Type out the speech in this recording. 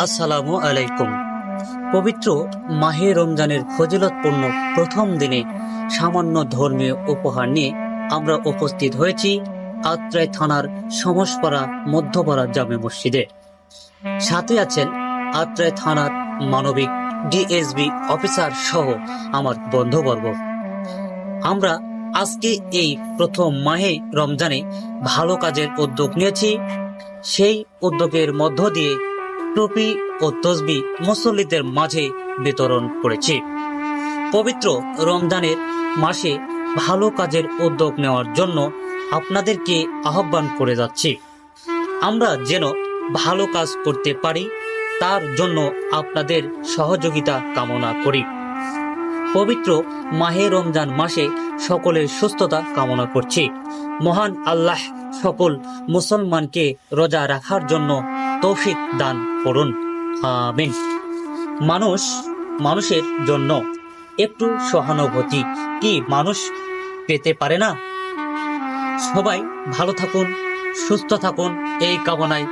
আসসালামু আলাইকুম। পবিত্র মাহে রমজানের ফজিলতপূর্ণ প্রথম দিনে সামান্য ধর্মীয় উপহার নিয়ে আমরা উপস্থিত হয়েছি আত্রাই থানার সমসপাড়া মধ্যপাড়া জামে মসজিদে। সাথে আছেন আত্রাই থানার মানবিক ডিএসবি অফিসার সহ আমার বন্ধুবর্গ। আমরা আজকে এই প্রথম মাহে রমজানে ভালো কাজের উদ্যোগ নিয়েছি। সেই উদ্যোগের মধ্য দিয়ে টুপি ও তসবি মুসল্লিদের মাঝে বিতরণ করেছি। পবিত্র রমজানের মাসে ভালো কাজের উদ্যোগ নেওয়ার জন্য আপনাদেরকে আহ্বান করে যাচ্ছি। আমরা যেন ভালো কাজ করতে পারি, তার জন্য আপনাদের সহযোগিতা কামনা করি। পবিত্র মাহে রমজান মাসে সকলের সুস্থতা কামনা করছি। মহান আল্লাহ সকল মুসলমানকে রোজা রাখার জন্য তৌফিক দান করুন, আমিন। মানুষের জন্য একটু সহানুভূতি কি মানুষ পেতে পারে না? সবাই ভালো থাকুন, সুস্থ থাকুন, এই কামনায়